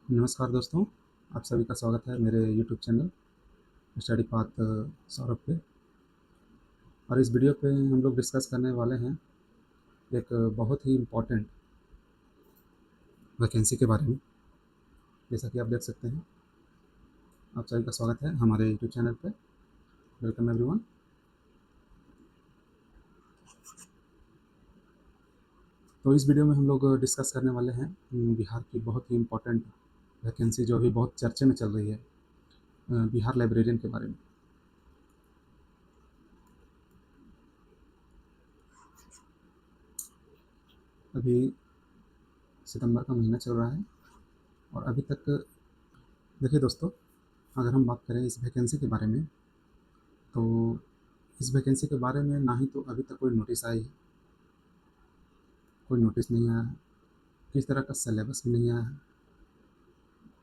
नमस्कार दोस्तों, आप सभी का स्वागत है मेरे YouTube channel study path Saurabh पे। और इस वीडियो पे हम लोग डिस्कस करने वाले हैं एक बहुत ही इम्पोर्टेंट वैकेंसी के बारे में। जैसा कि आप देख सकते हैं, आप सभी का स्वागत है हमारे यूट्यूब चैनल पे। Welcome everyone. तो इस वीडियो में हम लोग डिस्कस करने वाले हैं बिहार की बहुत ही इम्पोर्टेंट वैकेंसी जो अभी बहुत चर्चे में चल रही है, बिहार लाइब्रेरियन के बारे में। अभी सितंबर का महीना चल रहा है और अभी तक देखिए दोस्तों, अगर हम बात करें इस वैकेंसी के बारे में, तो इस वैकेंसी के बारे में ना ही तो अभी तक कोई नोटिस आई है, कोई नोटिस नहीं आया है, किस तरह का सिलेबस भी नहीं आया है।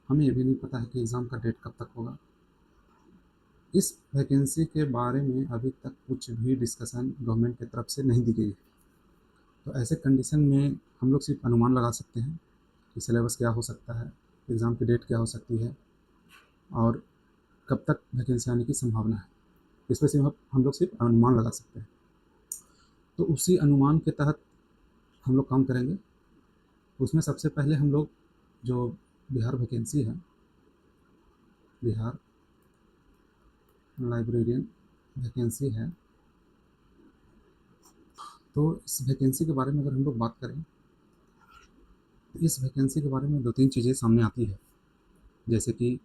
हमें ये भी नहीं पता है कि एग्ज़ाम का डेट कब तक होगा। इस वैकेंसी के बारे में अभी तक कुछ भी डिस्कशन गवर्नमेंट की तरफ से नहीं दी गई है। तो ऐसे कंडीशन में हम लोग सिर्फ अनुमान लगा सकते हैं कि सिलेबस क्या हो सकता है, एग्ज़ाम की डेट क्या हो सकती है और कब तक वैकेंसी आने की संभावना है। इस पर सिर्फ हम लोग सिर्फ अनुमान लगा सकते हैं। तो उसी अनुमान के तहत हम लोग काम करेंगे। उसमें सबसे पहले हम लोग जो बिहार वैकेंसी है, बिहार लाइब्रेरियन वैकेंसी है, तो इस वैकेंसी के बारे में अगर हम लोग बात करें तो इस वैकेंसी के बारे में दो तीन चीज़ें सामने आती है। जैसे कि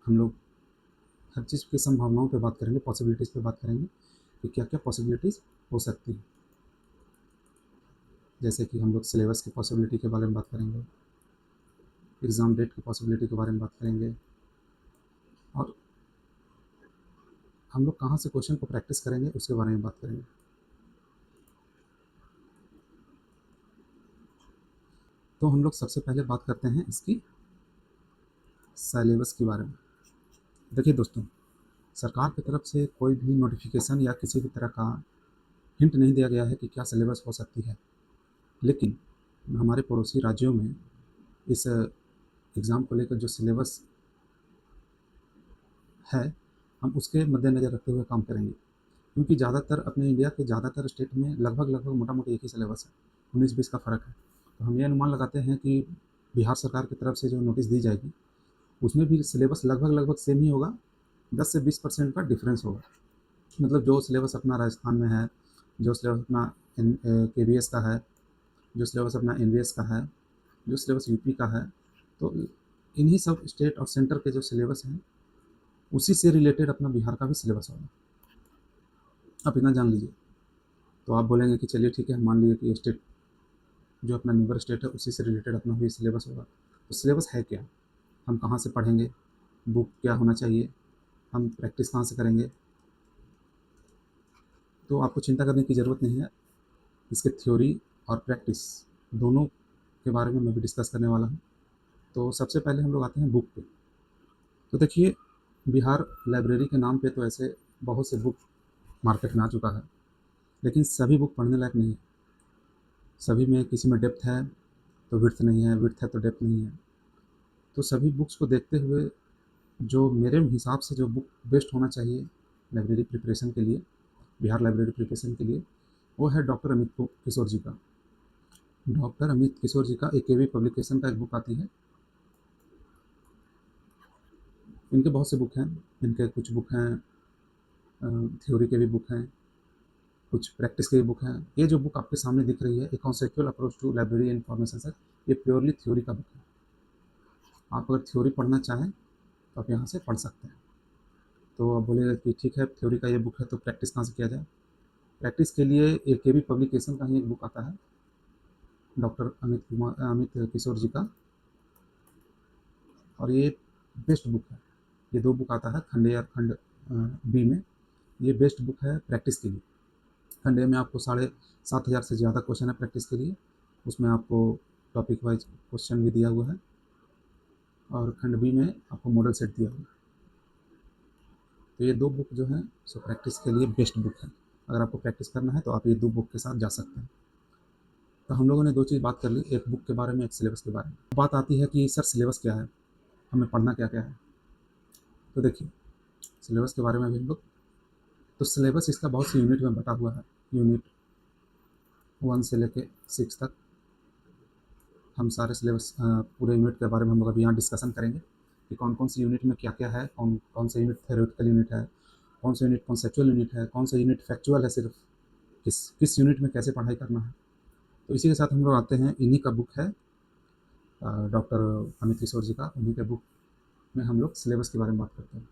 हम लोग हर चीज़ की संभावनाओं पे बात करेंगे, पॉसिबिलिटीज़ पे बात करेंगे कि क्या क्या पॉसिबिलिटीज़ हो सकती है। जैसे कि हम लोग सिलेबस की पॉसिबिलिटी के बारे में बात करेंगे, एग्ज़ाम डेट की पॉसिबिलिटी के बारे में बात करेंगे और हम लोग कहाँ से क्वेश्चन को प्रैक्टिस करेंगे उसके बारे में बात करेंगे। तो हम लोग सबसे पहले बात करते हैं इसकी सिलेबस के बारे में। देखिए दोस्तों, सरकार की तरफ से कोई भी नोटिफिकेशन या किसी भी तरह का हिंट नहीं दिया गया है कि क्या सिलेबस हो सकती है। लेकिन हमारे पड़ोसी राज्यों में इस एग्ज़ाम को लेकर जो सिलेबस है, हम उसके मद्देनज़र रखते हुए काम करेंगे। क्योंकि ज़्यादातर अपने इंडिया के ज़्यादातर स्टेट में लगभग मोटा-मोटी एक ही सिलेबस है, 19-20 का फ़र्क है। तो हम ये अनुमान लगाते हैं कि बिहार सरकार की तरफ से जो नोटिस दी जाएगी, उसमें भी सिलेबस लगभग सेम ही होगा, 10 से 20% का डिफरेंस होगा। मतलब जो सिलेबस अपना राजस्थान में है, जो सिलेबस अपना केवीएस का है, जो सिलेबस अपना एनवीएस का है, जो सिलेबस यूपी का है, तो इन्हीं सब स्टेट और सेंटर के जो सिलेबस हैं, उसी से रिलेटेड अपना बिहार का भी सिलेबस होगा। आप इतना जान लीजिए। तो आप बोलेंगे कि चलिए ठीक है, मान लीजिए कि स्टेट जो अपना नेबर स्टेट है उसी से रिलेटेड अपना भी सिलेबस होगा। तो सिलेबस है क्या? हम कहाँ से पढ़ेंगे? बुक क्या होना चाहिए? हम प्रैक्टिस कहाँ से करेंगे? तो आपको चिंता करने की ज़रूरत नहीं है। इसके थ्योरी और प्रैक्टिस दोनों के बारे में मैं भी डिस्कस करने वाला हूँ। तो सबसे पहले हम लोग आते हैं बुक पे। तो देखिए, बिहार लाइब्रेरी के नाम पे तो ऐसे बहुत से बुक मार्केट में आ चुका है, लेकिन सभी बुक पढ़ने लायक नहीं है। सभी में किसी में डेप्थ है तो विड्थ नहीं है, विड्थ है तो डेप्थ नहीं है। तो सभी बुक्स को देखते हुए जो मेरे हिसाब से जो बुक बेस्ट होना चाहिए लाइब्रेरी प्रिपरेशन के लिए, बिहार लाइब्रेरी प्रिपरेशन के लिए, वो है डॉक्टर अमित किशोर जी का। डॉक्टर अमित किशोर जी का एक केवी पब्लिकेशन का एक बुक आती है। इनके बहुत से बुक हैं। इनके कुछ बुक हैं थ्योरी के भी बुक हैं, कुछ प्रैक्टिस के भी बुक हैं। ये जो बुक आपके सामने दिख रही है, a conceptual approach to library information set, ये प्योरली थ्योरी का बुक है। आप अगर थ्योरी पढ़ना चाहें तो आप यहाँ से पढ़ सकते हैं। तो आप बोलेगा कि ठीक है, थ्योरी का ये बुक है तो प्रैक्टिस कहाँ से किया जाए? प्रैक्टिस के लिए एक केवी पब्लिकेशन का ही एक बुक आता है, डॉक्टर अमित किशोर जी का, और ये बेस्ट बुक है। ये दो बुक आता है, खंड ए और खंड बी में। ये बेस्ट बुक है प्रैक्टिस के लिए। खंड ए में आपको 7,500 से ज़्यादा क्वेश्चन है प्रैक्टिस के लिए, उसमें आपको टॉपिक वाइज क्वेश्चन भी दिया हुआ है, और खंड बी में आपको मॉडल सेट दिया हुआ है। तो ये दो बुक जो हैं सो प्रैक्टिस के लिए बेस्ट बुक है। अगर आपको प्रैक्टिस करना है तो आप ये दो बुक के साथ जा सकते हैं। तो हम लोगों ने 2 चीज़ बात कर ली, एक बुक के बारे में, एक सिलेबस के बारे में। बात आती है कि सर सिलेबस क्या है? हमें पढ़ना क्या-क्या है? तो देखिए, सिलेबस के बारे में अभी हम लोग, तो सिलेबस इसका बहुत सी यूनिट में बँटा हुआ है। यूनिट 1 से लेके 6 तक हम सारे सिलेबस पूरे यूनिट के बारे में हम लोग अभी यहाँ डिस्कशन करेंगे कि कौन-कौन सी यूनिट में क्या-क्या है, कौन सा यूनिट थ्योरेटिकल यूनिट है, कौन सा यूनिट कॉन्सेप्चुअल यूनिट है, कौन सा यूनिट फैक्चुअल है सिर्फ, किस यूनिट में कैसे पढ़ाई करना है। तो इसी के साथ हम लोग आते हैं, इन्हीं का बुक है डॉक्टर अमित किशोर जी का, उन्हीं के बुक में हम लोग सिलेबस के बारे में बात करते हैं।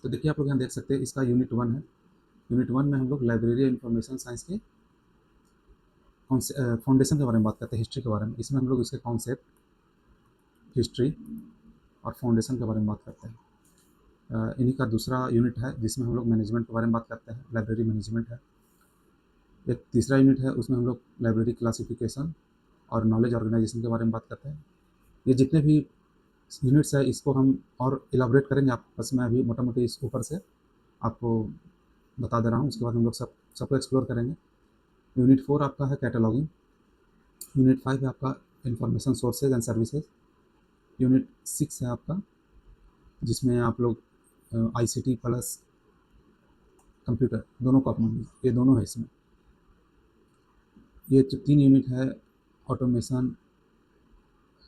तो देखिए आप लोग यहाँ देख सकते हैं, इसका यूनिट 1 है। यूनिट 1 में हम लोग लाइब्रेरी इंफॉर्मेशन साइंस के फाउंडेशन के बारे में बात करते हैं, हिस्ट्री के बारे में। इसमें हम लोग इसके कॉन्सेप्ट, हिस्ट्री और फाउंडेशन के बारे में बात करते हैं। इन्हीं का दूसरा यूनिट है जिसमें हम लोग मैनेजमेंट के बारे में बात करते हैं, लाइब्रेरी मैनेजमेंट है। एक तीसरा यूनिट है, उसमें हम लोग लाइब्रेरी क्लासिफिकेशन और नॉलेज ऑर्गेनाइजेशन के बारे में बात करते हैं। ये जितने भी यूनिट्स है इसको हम और इलाबोरेट करेंगे, आप बस मैं अभी मोटा मोटी इस ऊपर से आपको बता दे रहा हूँ, उसके बाद हम लोग सबको एक्सप्लोर करेंगे। यूनिट 4 आपका है कैटलॉगिंग। यूनिट 5 है आपका information sources and services. Unit 6 है आपका जिसमें आप लोग आईसीटी प्लस कंप्यूटर दोनों को अपनाएंगे, ये दोनों है इसमें। ये जो 3 यूनिट है, ऑटोमेशन,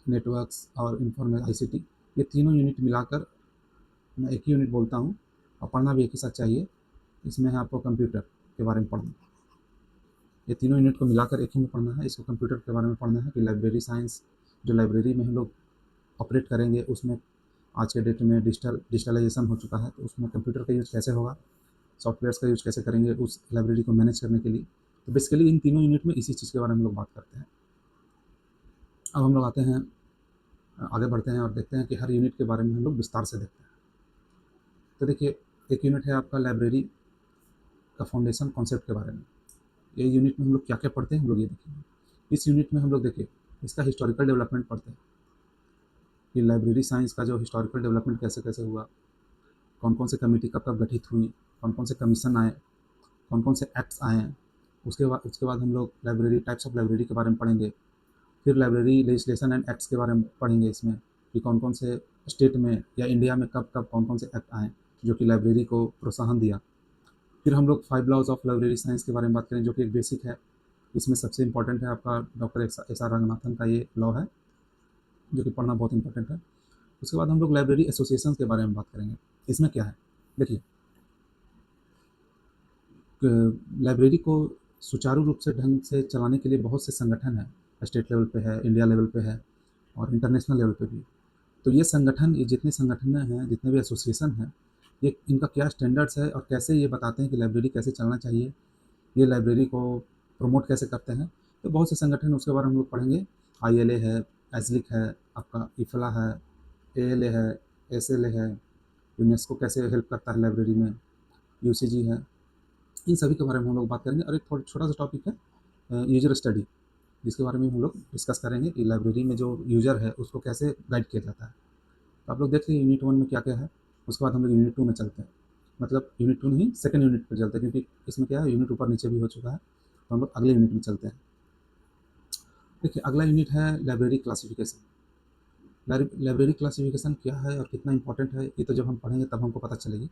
नेटवर्क्स और इंफॉर्मेशन आईसीटी, ये तीनों यूनिट मिलाकर मैं एक ही यूनिट बोलता हूँ और पढ़ना भी एक ही साथ चाहिए। इसमें है आपको कंप्यूटर के बारे में पढ़ना, ये तीनों यूनिट को मिलाकर एक ही में पढ़ना है। इसको कंप्यूटर के बारे में पढ़ना है कि लाइब्रेरी साइंस, जो लाइब्रेरी में हम लोग ऑपरेट करेंगे उसमें आज के डेट में डिजिटलाइजेशन हो चुका है, तो उसमें कंप्यूटर का यूज़ कैसे होगा, सॉफ्टवेयर्स का यूज़ कैसे करेंगे उस लाइब्रेरी को मैनेज करने के लिए। तो बेसिकली इन तीनों यूनिट में इसी चीज़ के बारे में हम लोग बात करते हैं। अब हम लोग आते हैं, आगे बढ़ते हैं और देखते हैं कि हर यूनिट के बारे में हम लोग विस्तार से देखते हैं। तो देखिए, एक यूनिट है आपका लाइब्रेरी का फाउंडेशन कॉन्सेप्ट के बारे में। ये यूनिट में हम लोग क्या क्या पढ़ते हैं, हम लोग ये देखेंगे। इस यूनिट में हम लोग देखिए इसका हिस्टोरिकल डेवलपमेंट पढ़ते हैं कि लाइब्रेरी साइंस का जो हिस्टोरिकल डेवलपमेंट कैसे कैसे हुआ, कौन कौन से कमेटी कब कब गठित हुई, कौन कौन से कमीशन आए, कौन कौन से एक्ट्स आए हैं। उसके बाद हम लोग लाइब्रेरी टाइप्स ऑफ लाइब्रेरी के बारे में पढ़ेंगे। फिर लाइब्रेरी लेजिस्लेशन एंड एक्ट्स के बारे में पढ़ेंगे इसमें कि कौन कौन से स्टेट में या इंडिया में कब कब कौन कौन से एक्ट आए जो कि लाइब्रेरी को प्रोत्साहन दिया। फिर हम लोग 5 लॉज ऑफ लाइब्रेरी साइंस के बारे में बात करें जो कि एक बेसिक है। इसमें सबसे इंपॉर्टेंट है आपका डॉक्टर एस आर रंगनाथन का ये लॉ है जो कि पढ़ना बहुत इंपॉर्टेंट है। उसके बाद हम लोग लाइब्रेरी एसोसिएशन के बारे में बात करेंगे। इसमें क्या है, देखिए लाइब्रेरी को सुचारू रूप से ढंग से चलाने के लिए बहुत से संगठन हैं, स्टेट लेवल पे है, इंडिया लेवल पे है और इंटरनेशनल लेवल पे भी। तो ये संगठन, ये जितने संगठन हैं, जितने भी एसोसिएशन हैं, ये इनका क्या स्टैंडर्ड्स है और कैसे ये बताते हैं कि लाइब्रेरी कैसे चलना चाहिए, ये लाइब्रेरी को प्रमोट कैसे करते हैं। तो बहुत से संगठन उसके बारे में हम लोग पढ़ेंगे। ILA है, एजलिक है, आपका इफला है, ALA है, SLA है, यूनेस्को कैसे हेल्प करता है लाइब्रेरी में, UCG है। इन सभी के बारे में हम लोग बात करेंगे। और एक थोड़ा छोटा सा टॉपिक है यूजर स्टडी, जिसके बारे में हम लोग डिस्कस करेंगे कि लाइब्रेरी में जो यूज़र है उसको कैसे गाइड किया जाता है। तो आप लोग देख लीजिए यूनिट 1 में क्या क्या है। उसके बाद हम लोग यूनिट 2 में चलते हैं, मतलब यूनिट 2 नहीं, सेकंड यूनिट पर चलते हैं, क्योंकि इसमें क्या है यूनिट ऊपर नीचे भी हो चुका है। तो हम लोग अगले यूनिट में चलते हैं। देखिए अगला यूनिट है लाइब्रेरी क्लासिफिकेशन। लाइब्रेरी क्लासिफिकेशन क्या है और कितना इंपॉर्टेंट है, ये तो जब हम पढ़ेंगे तब हमको पता चलेगी।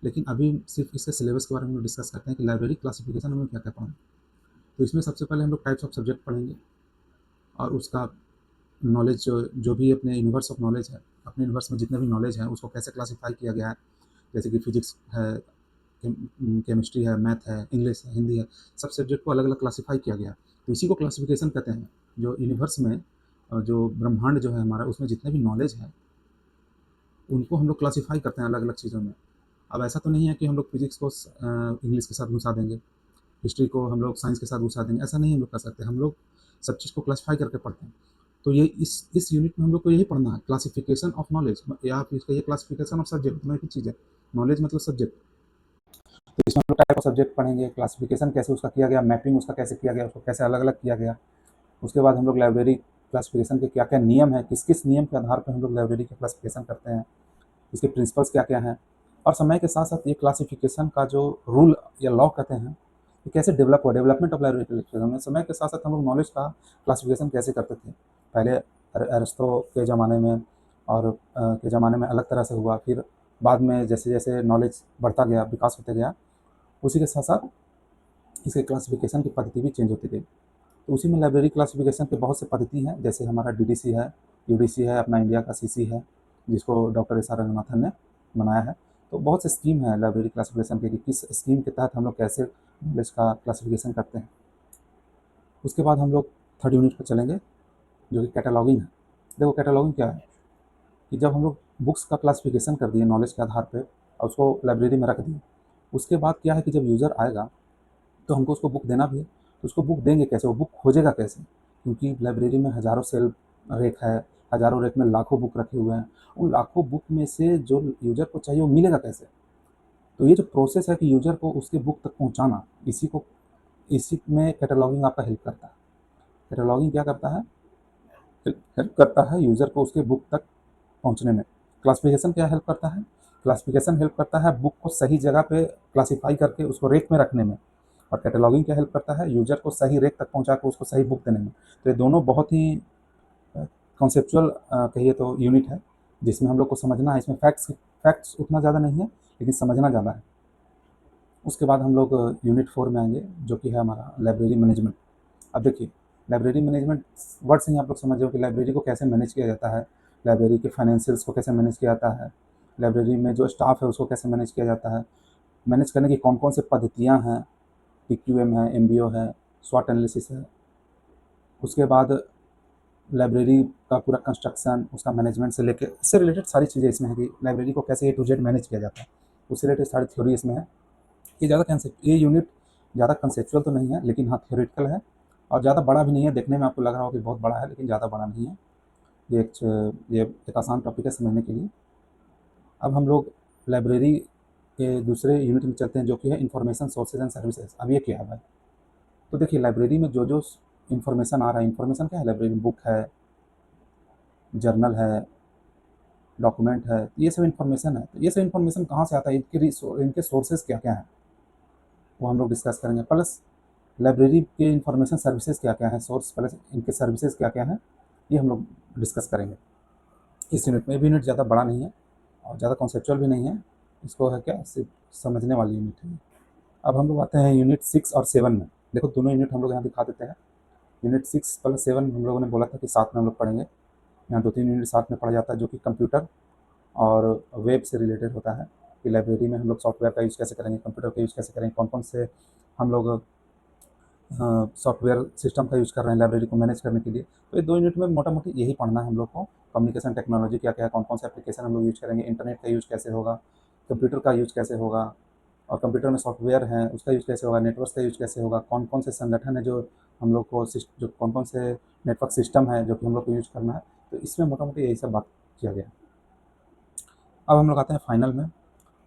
लेकिन अभी सिर्फ इसके सिलेबस के बारे में डिस्कस करते हैं कि लाइब्रेरी क्लासिफिकेशन में क्या क्या पढ़ें। तो इसमें सबसे पहले हम लोग टाइप्स ऑफ सब्जेक्ट पढ़ेंगे और उसका नॉलेज जो भी अपने यूनिवर्स ऑफ नॉलेज है, अपने यूनिवर्स में जितने भी नॉलेज है उसको कैसे क्लासीफाई किया गया है। जैसे कि फिजिक्स है, केमिस्ट्री है, मैथ है, इंग्लिश है, हिंदी है, सब सब्जेक्ट को अलग अलग क्लासीफाई किया गया। तो इसी को क्लासिफिकेशन कहते हैं। जो यूनिवर्स में जो ब्रह्मांड जो है हमारा, उसमें जितने भी नॉलेज है उनको हम लोग क्लासीफाई करते हैं अलग अलग चीज़ों में। अब ऐसा तो नहीं है कि हम लोग फिजिक्स को इंग्लिश के साथ घुसा देंगे, हिस्ट्री को हम लोग साइंस के साथ घुसा देंगे, ऐसा नहीं हम लोग कर सकते। हम लोग सब चीज़ को क्लासीफाई करके पढ़ते हैं। तो ये इस यूनिट में हम लोग को यही पढ़ना है, क्लासिफिकेशन ऑफ नॉलेज, या फिर इसका ये क्लासिफिकेशन ऑफ सब्जेक्ट, दोनों एक ही चीज़ है। नॉलेज मतलब सब्जेक्ट। तो इसमें हम लोग टाइप ऑफ सब्जेक्ट पढ़ेंगे, क्लासिफिकेशन कैसे उसका किया गया, मैपिंग उसका कैसे किया गया, उसको कैसे अलग अलग किया गया। उसके बाद हम लोग लाइब्रेरी क्लासिफिकेशन के क्या क्या नियम है, किस किस नियम के आधार पर हम लोग लाइब्रेरी का क्लासिफिकेशन करते हैं, इसके प्रिंसिपल्स क्या क्या हैं। और समय के साथ साथ ये क्लासिफिकेशन का जो रूल या लॉ कहते हैं, ये कैसे डेवलप हुआ, डेवलपमेंट ऑफ लाइब्रेरी क्लासिफिकेशन में समय के साथ साथ हम लोग नॉलेज का क्लासिफिकेशन कैसे करते थे। पहले अरिस्टो के ज़माने में और के ज़माने में अलग तरह से हुआ, फिर बाद में जैसे जैसे नॉलेज बढ़ता गया, विकास होते गया, उसी के साथ साथ इसके क्लासिफिकेशन की पद्धति भी चेंज होती गई। तो उसी में लाइब्रेरी क्लासिफिकेशन के बहुत से पद्धति हैं, जैसे हमारा डीडीसी है, यूडीसी है, अपना इंडिया का सीसी है, जिसको डॉक्टर एस आर रंगनाथन ने बनाया है। तो बहुत से स्कीम है लाइब्रेरी क्लासिफिकेशन के कि किस स्कीम के तहत हम लोग कैसे नॉलेज का क्लासिफिकेशन करते हैं। उसके बाद हम लोग थर्ड यूनिट पर चलेंगे, जो कि कैटलॉगिंग है। देखो कैटलॉगिंग क्या है कि जब हम लोग बुक्स का क्लासिफिकेशन कर दिए नॉलेज के आधार पर और उसको लाइब्रेरी में रख दिए, उसके बाद क्या है कि जब यूज़र आएगा तो हमको उसको बुक देना भी है। तो उसको बुक देंगे कैसे, वो बुक खोजेगा कैसे, क्योंकि लाइब्रेरी में हज़ारों सेल रेक है, हज़ारों रेक में लाखों बुक रखे हुए हैं। उन लाखों बुक में से जो यूज़र को चाहिए वो मिलेगा कैसे। तो ये जो प्रोसेस है कि यूज़र को उसके बुक तक पहुँचाना, इसी में कैटलॉगिंग आपका हेल्प करता है। कैटलॉगिंग क्या करता है, हेल्प करता है यूज़र को उसके बुक तक पहुँचने में। क्लासिफिकेशन क्या हेल्प करता है, क्लासिफिकेशन हेल्प करता है बुक को सही जगह पे क्लासीफाई करके उसको रेक में रखने में। और कैटलॉगिंग क्या हेल्प करता है, यूज़र को सही रेक तक पहुँचा के उसको सही बुक देने में। तो ये दोनों बहुत ही कॉन्सेप्चुअल कहिए तो यूनिट है, जिसमें हम लोग को समझना है। इसमें फैक्ट्स उतना ज़्यादा नहीं है, लेकिन समझना ज़्यादा है। उसके बाद हम लोग यूनिट 4 में आएंगे, जो कि है हमारा लाइब्रेरी मैनेजमेंट। अब देखिए लाइब्रेरी मैनेजमेंट वर्ड से ही आप लोग समझ रहे हो कि लाइब्रेरी को कैसे मैनेज किया जाता है, लाइब्रेरी के फाइनेंशियल्स को कैसे मैनेज किया जाता है, लाइब्रेरी में जो स्टाफ है उसको कैसे मैनेज किया जाता है, मैनेज करने की कौन कौन से पद्धतियाँ हैं, PQM है, MBO है, स्वॉट एनालिसिस है। उसके बाद लाइब्रेरी का पूरा कंस्ट्रक्शन, उसका मैनेजमेंट से लेके इससे रिलेटेड सारी चीज़ें इसमें है कि लाइब्रेरी को कैसे A to Z मैनेज किया जाता है, उससे रिलेटेड सारी थ्योरी इसमें है। ये यूनिट ज़्यादा कंसेप्चुअल तो नहीं है, लेकिन हाँ थ्योरेटिकल है और ज़्यादा बड़ा भी नहीं है। देखने में आपको लग रहा हो कि बहुत बड़ा है, लेकिन ज़्यादा बड़ा नहीं है। ये एक आसान टॉपिक है समझने के लिए। अब हम लोग लाइब्रेरी के दूसरे यूनिट में चलते हैं, जो कि है इंफॉर्मेशन सोर्सेज एंड सर्विसेज। अब ये क्या है भाई, तो देखिए लाइब्रेरी में जो जो इन्फॉर्मेशन आ रहा है, इन्फॉर्मेशन क्या है, लाइब्रेरी में बुक है, जर्नल है, डॉक्यूमेंट है, ये सब इन्फॉर्मेशन है। तो ये सब इन्फॉर्मेशन कहाँ से आता है, इनके सोर्सेज क्या क्या हैं, वो हम लोग डिस्कस करेंगे। प्लस लाइब्रेरी के इंफॉर्मेशन सर्विसेज क्या क्या है, सोर्स प्लस इनके सर्विसेज क्या क्या हैं, ये हम लोग डिस्कस करेंगे इस यूनिट में। ये भी यूनिट ज़्यादा बड़ा नहीं है और ज़्यादा कॉन्सेप्चुअल भी नहीं है, इसको है क्या सिर्फ समझने वाली यूनिट है। अब हम लोग आते हैं यूनिट 6 और 7 में। देखो दोनों यूनिट हम लोग यहाँ दिखा देते हैं। यूनिट 6 प्लस 7 हम लोगों ने बोला था कि साथ में हम लोग पढ़ेंगे। यहाँ 2-3 यूनिट साथ में पढ़ा जाता है, जो कि कंप्यूटर और वेब से रिलेटेड होता है कि लाइब्रेरी में हम लोग सॉफ्टवेयर का यूज़ कैसे करेंगे, कंप्यूटर का यूज़ कैसे करेंगे, कौन कौन से हम लोग सॉफ्टवेयर सिस्टम का यूज़ कर रहे हैं लाइब्रेरी को मैनेज करने के लिए। तो ये 2 यूनिट में मोटा मोटी यही पढ़ना है हम लोग को। कम्युनिकेशन टेक्नोलॉजी क्या क्या है, कौन कौन से एप्लीकेशन हम लोग यूज़ करेंगे, इंटरनेट का यूज़ कैसे होगा, कंप्यूटर का यूज़ कैसे होगा, और कंप्यूटर में सॉफ्टवेयर है उसका यूज़ कैसे होगा, नेटवर्क का यूज़ कैसे होगा, कौन कौन से संगठन है जो हम लोग को जो कौन कौन से नेटवर्क सिस्टम है जो कि हम लोग को यूज़ करना है। तो इसमें मोटा मोटी यही सब बात किया गया। अब हम लोग आते हैं फाइनल में।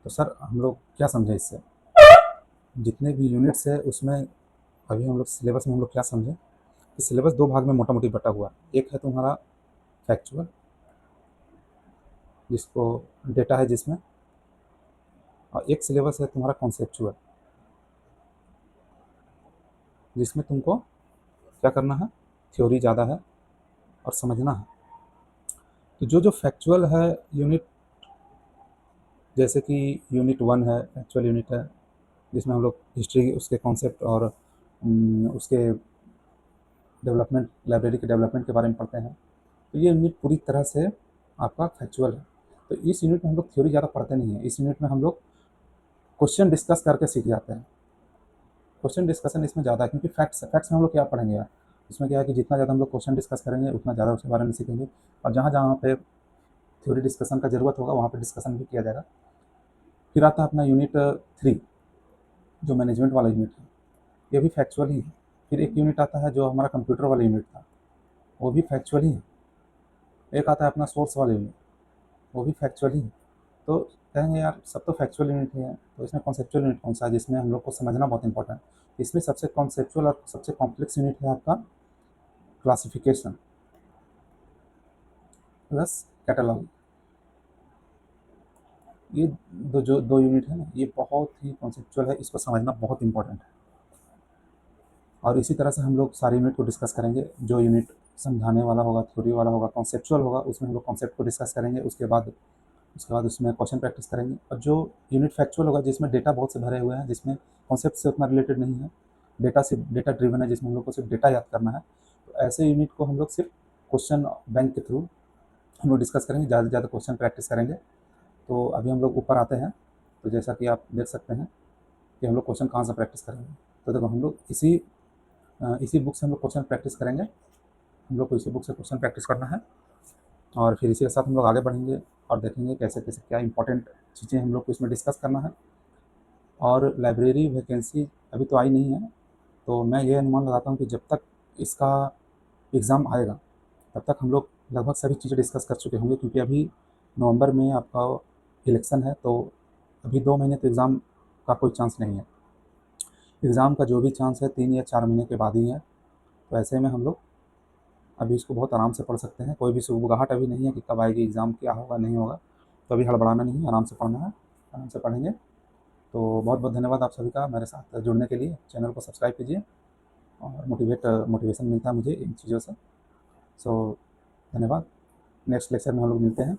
तो सर हम लोग क्या समझे इससे, जितने भी यूनिट्स है उसमें अभी हम लोग सिलेबस में हम लोग क्या समझे कि सिलेबस 2 भाग में मोटा मोटी बटा हुआ है। एक है तुम्हारा फैक्चुअल, जिसको डेटा है जिसमें, और एक सिलेबस है तुम्हारा कॉन्सेप्चुअल, जिसमें तुमको क्या करना है, थ्योरी ज़्यादा है और समझना है। तो जो जो फैक्चुअल है यूनिट, जैसे कि यूनिट 1 है फैक्चुअल यूनिट है, जिसमें हम लोग हिस्ट्री, उसके कॉन्सेप्ट और उसके डेवलपमेंट, लाइब्रेरी के डेवलपमेंट के बारे में पढ़ते हैं। तो ये यूनिट पूरी तरह से आपका फैक्चुअल है। तो इस यूनिट में हम लोग थ्योरी ज़्यादा पढ़ते नहीं हैं। इस यूनिट में हम लोग क्वेश्चन डिस्कस करके सीख जाते हैं। क्वेश्चन डिस्कशन इसमें ज़्यादा है, क्योंकि फैक्ट्स में हम लोग क्या पढ़ेंगे यार, इसमें क्या है कि जितना ज़्यादा हम लोग क्वेश्चन डिस्कस करेंगे उतना ज़्यादा उसके बारे में सीखेंगे। और जहाँ जहाँ पे थ्योरी डिस्कशन का ज़रूरत होगा वहाँ पे डिस्कशन भी किया जाएगा। फिर आता है अपना यूनिट 3, जो मैनेजमेंट वाला यूनिट है, ये भी फैक्चुअल ही है। फिर एक यूनिट आता है जो हमारा कंप्यूटर वाला यूनिट था, वो भी फैक्चुअल ही है। एक आता है अपना सोर्स वाला यूनिट, वो भी फैक्चुअल ही है। तो कहेंगे यार सब तो फैक्चुअल यूनिट ही है, तो इसमें कॉन्सेप्चुअल यूनिट कौन सा है जिसमें हम लोग को समझना बहुत इंपॉर्टेंट है। इसमें सबसे कॉन्सेप्चुअल और सबसे कॉम्प्लेक्स यूनिट है आपका क्लासिफिकेशन प्लस कैटलॉग। ये दो यूनिट है ना, ये बहुत ही कॉन्सेप्चुअल है, इसको समझना बहुत इंपॉर्टेंट है। और इसी तरह से हम लोग सारे यूनिट को डिस्कस करेंगे। जो यूनिट समझाने वाला होगा, थ्योरी वाला होगा, कॉन्सेप्चुअल होगा, उसमें हम लोग कॉन्सेप्ट को डिस्कस करेंगे। उसके बाद उसमें क्वेश्चन प्रैक्टिस करेंगे। और जो यूनिट फैक्चुअल होगा, जिसमें डेटा बहुत से भरे हुए हैं, जिसमें कॉन्सेप्ट से उतना रिलेटेड नहीं है, डेटा ड्रिवन है, जिसमें हम लोग को सिर्फ डेटा याद करना है, तो ऐसे यूनिट को हम लोग सिर्फ क्वेश्चन बैंक के थ्रू हम लोग डिस्कस करेंगे, ज़्यादा से ज़्यादा क्वेश्चन प्रैक्टिस करेंगे। तो अभी हम लोग ऊपर आते हैं। तो जैसा कि आप देख सकते हैं कि हम लोग क्वेश्चन कहाँ से प्रैक्टिस करेंगे। तो देखो, हम लोग इसी बुक से हम लोग क्वेश्चन प्रैक्टिस करेंगे। हम लोग को इसी बुक से क्वेश्चन प्रैक्टिस करना है, और फिर इसी के साथ हम लोग आगे बढ़ेंगे और देखेंगे कैसे कैसे क्या इंपॉर्टेंट चीज़ें हम लोग को इसमें डिस्कस करना है। और लाइब्रेरी वैकेंसी अभी तो आई नहीं है, तो मैं ये अनुमान लगाता हूँ कि जब तक इसका एग्ज़ाम आएगा तब तक हम लोग लगभग सभी चीज़ें डिस्कस कर चुके होंगे, क्योंकि अभी नवंबर में आपका इलेक्शन है, तो अभी 2 महीने तो एग्ज़ाम का कोई चांस नहीं है। एग्ज़ाम का जो भी चांस है 3 या 4 महीने के बाद ही है। तो ऐसे में हम लोग अभी इसको बहुत आराम से पढ़ सकते हैं। कोई भी सुगबुगाहट अभी नहीं है कि कब आएगी एग्ज़ाम, क्या होगा नहीं होगा। तो अभी हड़बड़ाना नहीं है, आराम से पढ़ना है, आराम से पढ़ेंगे। तो बहुत बहुत धन्यवाद आप सभी का मेरे साथ जुड़ने के लिए। चैनल को सब्सक्राइब कीजिए, और मोटिवेशन मिलता है मुझे इन चीज़ों से। सो धन्यवाद। नेक्स्ट लेक्चर में हम लोग मिलते हैं।